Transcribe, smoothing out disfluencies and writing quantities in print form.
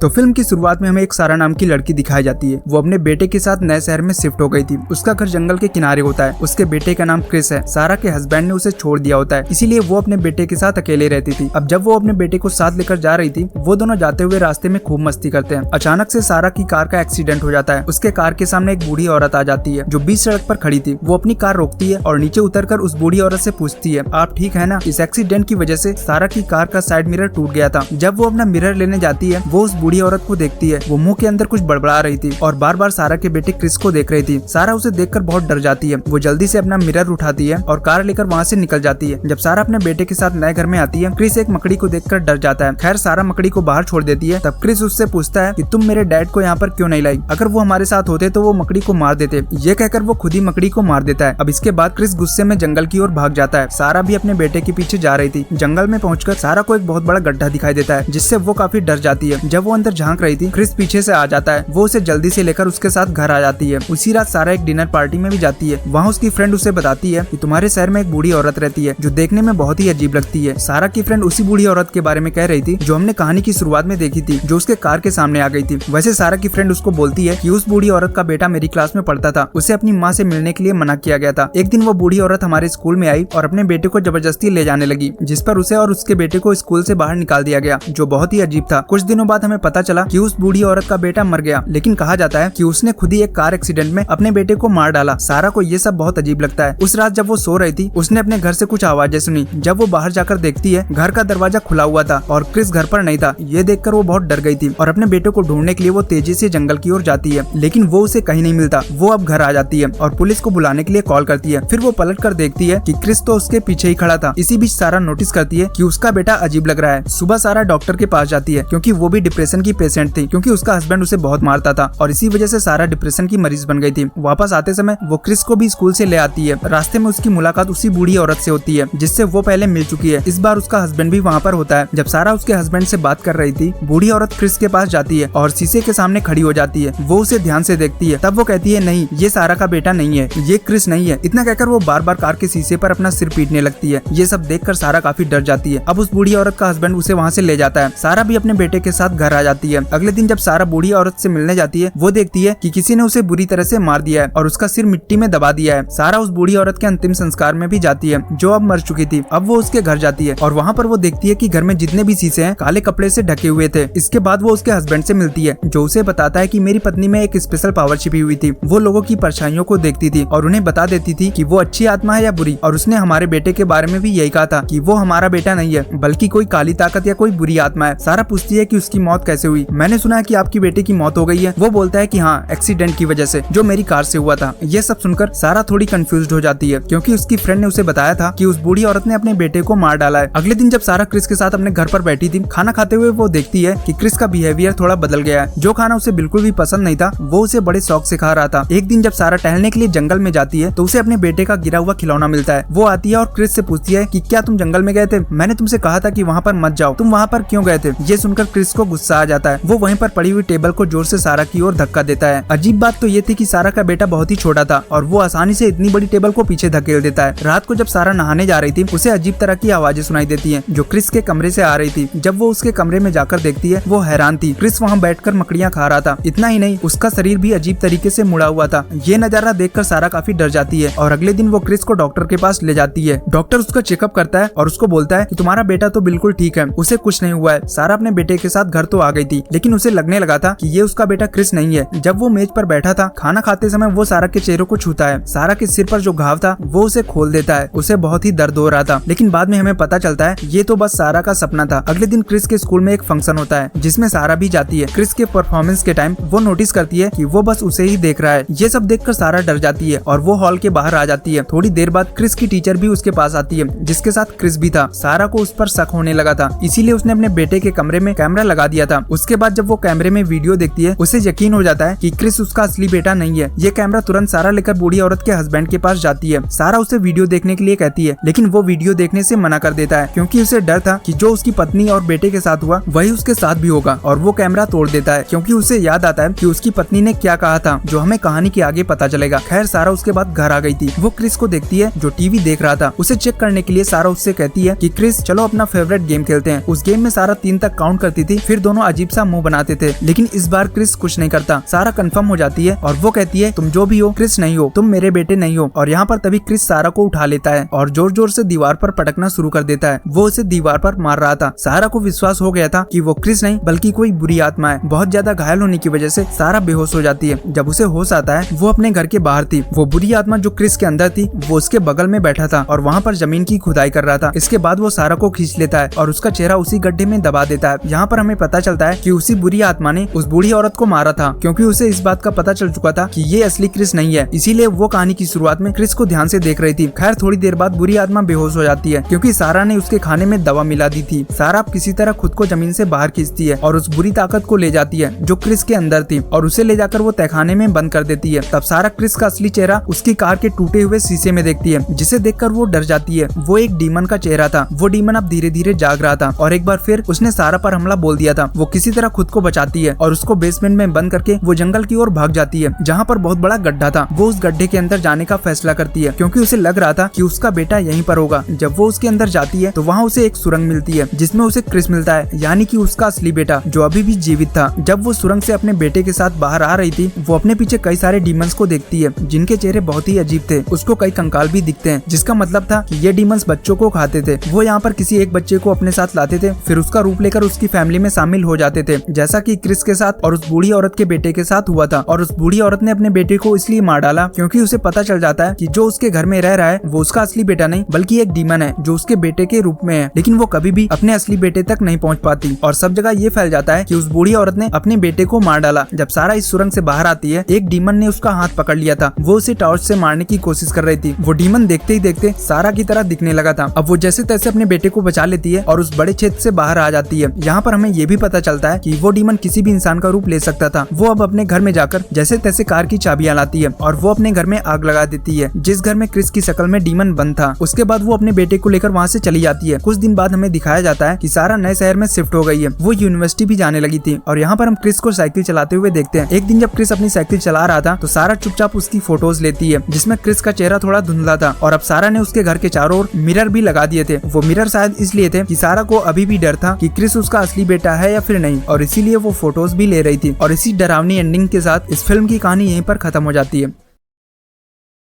तो फिल्म की शुरुआत में हमें एक सारा नाम की लड़की दिखाई जाती है। वो अपने बेटे के साथ नए शहर में शिफ्ट हो गई थी। उसका घर जंगल के किनारे होता है। उसके बेटे का नाम क्रिस है। सारा के हस्बैंड ने उसे छोड़ दिया होता है, इसीलिए वो अपने बेटे के साथ अकेले रहती थी। अब जब वो अपने बेटे को साथ लेकर जा रही थी, वो दोनों जाते हुए रास्ते में खूब मस्ती करते हैं। अचानक से सारा की कार का एक्सीडेंट हो जाता है। उसके कार के सामने एक बूढ़ी औरत आ जाती है जो बीच सड़क पर खड़ी थी। वो अपनी कार रोकती है और नीचे उतरकर उस बूढ़ी औरत से पूछती है, आप ठीक है ना? इस एक्सीडेंट की वजह से सारा की कार का साइड मिरर टूट गया था। जब वो अपना मिरर लेने जाती है, वो उस बूढ़ी औरत को देखती है। वो मुंह के अंदर कुछ बड़बड़ा रही थी और बार बार सारा के बेटे क्रिस को देख रही थी। सारा उसे देखकर बहुत डर जाती है। वो जल्दी से अपना मिरर उठाती है और कार लेकर वहाँ से निकल जाती है। जब सारा अपने बेटे के साथ नए घर में आती है, क्रिस एक मकड़ी को देखकर डर जाता है। खैर सारा मकड़ी को बाहर छोड़ देती है। तब क्रिस उससे पूछता है कि तुम मेरे डैड को यहाँ पर क्यों नहीं लाई? अगर वो हमारे साथ होते तो वो मकड़ी को मार देते। ये कहकर वो खुद ही मकड़ी को मार देता है। अब इसके बाद क्रिस गुस्से में जंगल की ओर भाग जाता है। सारा भी अपने बेटे के पीछे जा रही थी। जंगल में पहुंचकर सारा को एक बहुत बड़ा गड्ढा दिखाई देता है, जिससे वो काफी डर जाती है। जब वो अंदर झांक रही थी, क्रिस पीछे से आ जाता है। वो उसे जल्दी से लेकर उसके साथ घर आ जाती है। उसी रात सारा एक डिनर पार्टी में भी जाती है। वहाँ उसकी फ्रेंड उसे बताती है कि तुम्हारे शहर में एक बूढ़ी औरत रहती है जो देखने में बहुत ही अजीब लगती है। सारा की फ्रेंड उसी बूढ़ी औरत के बारे में कह रही थी जो हमने कहानी की शुरुआत में देखी थी, जो उसके कार के सामने आ गई थी। वैसे सारा की फ्रेंड उसको बोलती है कि उस बूढ़ी औरत का बेटा मेरी क्लास में पढ़ता था, उसे अपनी माँ से मिलने के लिए मना किया गया था। एक दिन वो बूढ़ी औरत हमारे स्कूल में आई और अपने बेटे को जबरदस्ती ले जाने लगी, जिस पर उसे और उसके बेटे को स्कूल से बाहर निकाल दिया गया, जो बहुत ही अजीब था। कुछ दिनों बाद हमें पता चला कि उस बूढ़ी औरत का बेटा मर गया, लेकिन कहा जाता है कि उसने खुद ही एक कार एक्सीडेंट में अपने बेटे को मार डाला। सारा को ये सब बहुत अजीब लगता है। उस रात जब वो सो रही थी, उसने अपने घर से कुछ आवाजें सुनी। जब वो बाहर जाकर देखती है, घर का दरवाजा खुला हुआ था और क्रिस घर पर नहीं था। ये देखकर वो बहुत डर गई थी और अपने बेटे को ढूंढने के लिए वो तेजी से जंगल की ओर जाती है, लेकिन वो उसे कहीं नहीं मिलता। वो अब घर आ जाती है और पुलिस को बुलाने के लिए कॉल करती है। फिर वो पलट कर देखती है कि क्रिस तो उसके पीछे ही खड़ा था। इसी बीच सारा नोटिस करती है कि उसका बेटा अजीब लग रहा है। सुबह सारा डॉक्टर के पास जाती है, क्योंकि वो भी डिप्रेशन की पेशेंट थी, क्योंकि उसका हस्बैंड उसे बहुत मारता था और इसी वजह से सारा डिप्रेशन की मरीज बन गई थी। वापस आते समय वो क्रिस को भी स्कूल से ले आती है। रास्ते में उसकी मुलाकात उसी बूढ़ी औरत से होती है जिससे वो पहले मिल चुकी है। इस बार उसका हस्बैंड भी वहाँ पर होता है। जब सारा उसके हस्बैंड से बात कर रही थी, बूढ़ी औरत क्रिस के पास जाती है और शीशे के सामने खड़ी हो जाती है। वो उसे ध्यान से देखती है। तब वो कहती है, नहीं, ये सारा का बेटा नहीं है, ये क्रिस नहीं है। इतना कहकर वो बार बार कार के शीशे पर अपना सिर पीटने लगती है। ये सब देखकर सारा काफी डर जाती है। अब उस बूढ़ी औरत का हस्बैंड उसे वहाँ से ले जाता है। सारा भी अपने बेटे के साथ घर आ जाती है। अगले दिन जब सारा बूढ़ी औरत से मिलने जाती है, वो देखती है कि किसी ने उसे बुरी तरह से मार दिया है और उसका सिर मिट्टी में दबा दिया है। सारा उस बूढ़ी औरत के अंतिम संस्कार में भी जाती है, जो अब मर चुकी थी। अब वो उसके घर जाती है और वहाँ पर वो देखती है कि घर में जितने भी शीशे हैं काले कपड़े से ढके हुए थे। इसके बाद वो उसके हस्बैंड से मिलती है, जो उसे बताता है कि मेरी पत्नी में एक स्पेशल पावर छिपी हुई थी। वो लोगों की परछाइयों को देखती थी और उन्हें बता देती थी कि वो अच्छी आत्मा है या बुरी। और उसने हमारे बेटे के बारे में भी यही कहा था कि वो हमारा बेटा नहीं है, बल्कि कोई काली ताकत या कोई बुरी आत्मा है। सारा पूछती है कि उसकी मौत कैसे हुई? मैंने सुना है कि आपकी बेटे की मौत हो गई है। वो बोलता है कि हाँ, एक्सीडेंट की वजह से, जो मेरी कार से हुआ था। ये सब सुनकर सारा थोड़ी कंफ्यूज्ड हो जाती है, क्योंकि उसकी फ्रेंड ने उसे बताया था कि उस बूढ़ी औरत ने अपने बेटे को मार डाला है। अगले दिन जब सारा क्रिस के साथ अपने घर पर बैठी थी, खाना खाते हुए वो देखती है कि क्रिस का बिहेवियर थोड़ा बदल गया है। जो खाना उसे बिल्कुल भी पसंद नहीं था, वो उसे बड़े शौक से खा रहा था। एक दिन जब सारा टहलने के लिए जंगल में जाती है, तो उसे अपने बेटे का गिरा हुआ खिलौना मिलता है। वो आती है और क्रिस से पूछती है कि क्या तुम जंगल में गए थे? मैंने तुमसे कहा था कि वहाँ पर मत जाओ, तुम वहाँ पर क्यों गए थे? ये सुनकर क्रिस को गुस्सा आ जाता है। वो वहीं पर पड़ी हुई टेबल को जोर से सारा की ओर धक्का देता है। अजीब बात तो ये थी कि सारा का बेटा बहुत ही छोटा था और वो आसानी से इतनी बड़ी टेबल को पीछे धकेल देता है। रात को जब सारा नहाने जा रही थी, उसे अजीब तरह की आवाजें सुनाई देती हैं, जो क्रिस के कमरे से आ रही थी। जब वो उसके कमरे में जाकर देखती है, वो हैरान थी। क्रिस वहाँ बैठकर मकड़ियाँ खा रहा था। इतना ही नहीं, उसका शरीर भी अजीब तरीके से मुड़ा हुआ था। ये नजारा देखकर सारा काफी डर जाती है और अगले दिन वो क्रिस को डॉक्टर के पास ले जाती है। डॉक्टर उसका चेकअप करता है और उसको बोलता है कि तुम्हारा बेटा तो बिल्कुल ठीक है, उसे कुछ नहीं हुआ है। सारा अपने बेटे के साथ घर तो आ गई थी, लेकिन उसे लगने लगा था कि ये उसका बेटा क्रिस नहीं है। जब वो मेज पर बैठा था खाना खाते समय, वो सारा के चेहरे को छूता है। सारा के सिर पर जो घाव था वो उसे खोल देता है। उसे बहुत ही दर्द हो रहा था, लेकिन बाद में हमें पता चलता है ये तो बस सारा का सपना था। अगले दिन क्रिस के स्कूल में एक फंक्शन होता है, जिसमें सारा भी जाती है। क्रिस के परफॉर्मेंस के टाइम वो नोटिस करती है कि वो बस उसे ही देख रहा है। ये सब देखकर सारा डर जाती है और वो हॉल के बाहर आ जाती है। थोड़ी देर बाद क्रिस की टीचर भी उसके पास आती है, जिसके साथ क्रिस भी था। सारा को उस पर शक होने लगा था, इसीलिए उसने अपने बेटे के कमरे में कैमरा लगा दिया था। उसके बाद जब वो कैमरे में वीडियो देखती है, उसे यकीन हो जाता है कि क्रिस उसका असली बेटा नहीं है। ये कैमरा तुरंत सारा लेकर बूढ़ी औरत के हस्बैंड के पास जाती है। सारा उसे वीडियो देखने के लिए कहती है, लेकिन वो वीडियो देखने से मना कर देता है, क्योंकि उसे डर था कि जो उसकी पत्नी और बेटे के साथ हुआ वही उसके साथ भी होगा। और वो कैमरा तोड़ देता है, क्योंकि उसे याद आता है कि उसकी पत्नी ने क्या कहा था, जो हमें कहानी के आगे पता चलेगा। खैर सारा उसके बाद घर आ गई थी। वो क्रिस को देखती है जो टीवी देख रहा था। उसे चेक करने के लिए सारा उससे कहती है कि क्रिस, चलो अपना फेवरेट गेम खेलते हैं। उस गेम में सारा 3 तक काउंट करती थी, फिर दोनों अजीब सा मुंह बनाते थे। लेकिन इस बार क्रिस कुछ नहीं करता। सारा कंफर्म हो जाती है और वो कहती है तुम जो भी हो क्रिस नहीं हो, तुम मेरे बेटे नहीं हो। और यहाँ पर तभी क्रिस सारा को उठा लेता है और जोर जोर से दीवार पर पटकना शुरू कर देता है। वो उसे दीवार पर मार रहा था। सारा को विश्वास हो गया था कि वो क्रिस नहीं बल्कि कोई बुरी आत्मा है। बहुत ज्यादा घायल होने की वजह से सारा बेहोश हो जाती है। जब उसे होश आता है वो अपने घर के बाहर थी। वो बुरी आत्मा जो क्रिस के अंदर थी वो उसके बगल में बैठा था और वहाँ पर जमीन की खुदाई कर रहा था। इसके बाद वो सारा को खींच लेता है और उसका चेहरा उसी गड्ढे में दबा देता है। यहाँ पर हमें पता चलता है कि उसी बुरी आत्मा ने उस बूढ़ी औरत को मारा था, क्योंकि उसे इस बात का पता चल चुका था कि ये असली क्रिस नहीं है। इसीलिए वो कहानी की शुरुआत में क्रिस को ध्यान से देख रही थी। खैर थोड़ी देर बाद बुरी आत्मा बेहोश हो जाती है क्योंकि सारा ने उसके खाने में दवा मिला दी थी। सारा किसी तरह खुद को जमीन से बाहर खींचती है और उस बुरी ताकत को ले जाती है जो क्रिस के अंदर थी और उसे ले जाकर वो तहखाने में बंद कर देती है। तब सारा क्रिस का असली चेहरा उसकी कार के टूटे हुए शीशे में देखती है, जिसे देखकर वो डर जाती है। वो एक डीमन का चेहरा था। वो डीमन अब धीरे धीरे जाग रहा था और एक बार फिर उसने सारा पर हमला बोल दिया था। वो किसी तरह खुद को बचाती है और उसको बेसमेंट में बंद करके वो जंगल की ओर भाग जाती है, जहाँ पर बहुत बड़ा गड्ढा था। वो उस गड्ढे के अंदर जाने का फैसला करती है क्योंकि उसे लग रहा था कि उसका बेटा यहीं पर होगा। जब वो उसके अंदर जाती है तो वहाँ उसे एक सुरंग मिलती है जिसमें उसे क्रिस मिलता है, यानी कि उसका असली बेटा जो अभी भी जीवित था। जब वो सुरंग से अपने बेटे के साथ बाहर आ रही थी वो अपने पीछे कई सारे डीमंस को देखती है जिनके चेहरे बहुत ही अजीब थे। उसको कई कंकाल भी दिखते हैं, जिसका मतलब था कि ये डीमंस बच्चों को खाते थे। वो यहाँ पर किसी एक बच्चे को अपने साथ लाते थे, फिर उसका रूप लेकर उसकी फैमिली में शामिल हो जाते थे, जैसा कि क्रिस के साथ और उस बूढ़ी औरत के बेटे के साथ हुआ था। और उस बूढ़ी औरत ने अपने बेटे को इसलिए मार डाला क्योंकि उसे पता चल जाता है कि जो उसके घर में रह रहा है वो उसका असली बेटा नहीं बल्कि एक डीमन है जो उसके बेटे के रूप में है। लेकिन वो कभी भी अपने असली बेटे तक नहीं पहुंच पाती और सब जगह ये फैल जाता है कि उस बूढ़ी औरत ने अपने बेटे को मार डाला। जब सारा इस सुरंग से बाहर आती है एक डीमन ने उसका हाथ पकड़ लिया था। वो उसे टॉर्च से मारने की कोशिश कर रही थी। वो डीमन देखते ही देखते सारा की तरह दिखने लगा था। अब वो जैसे तैसे अपने बेटे को बचा लेती है और उस बड़े क्षेत्र से बाहर आ जाती है। यहाँ पर हमें ये भी पता चलता है कि वो डीमन किसी भी इंसान का रूप ले सकता था। वो अब अपने घर में जाकर जैसे तैसे कार की चाबियां लाती है और वो अपने घर में आग लगा देती है जिस घर में क्रिस की शक्ल में डीमन बंद था। उसके बाद वो अपने बेटे को लेकर वहाँ से चली जाती है। कुछ दिन बाद हमें दिखाया जाता है कि सारा नए शहर में शिफ्ट हो गई है। वो यूनिवर्सिटी भी जाने लगी थी और यहाँ पर हम क्रिस को साइकिल चलाते हुए देखते हैं। एक दिन जब क्रिस अपनी साइकिल चला रहा था तो सारा चुपचाप उसकी फोटोज लेती है जिसमें क्रिस का चेहरा थोड़ा धुंधला था और अब सारा ने उसके घर के चारों ओर मिरर भी लगा दिए थे। वो मिरर शायद इसलिए थे कि सारा को अभी भी डर था कि क्रिस उसका असली बेटा है या फिर नहीं, और इसीलिए वो फोटोज भी ले रही थी। और इसी डरावनी एंडिंग के साथ इस फिल्म की कहानी यहीं पर खत्म हो जाती है।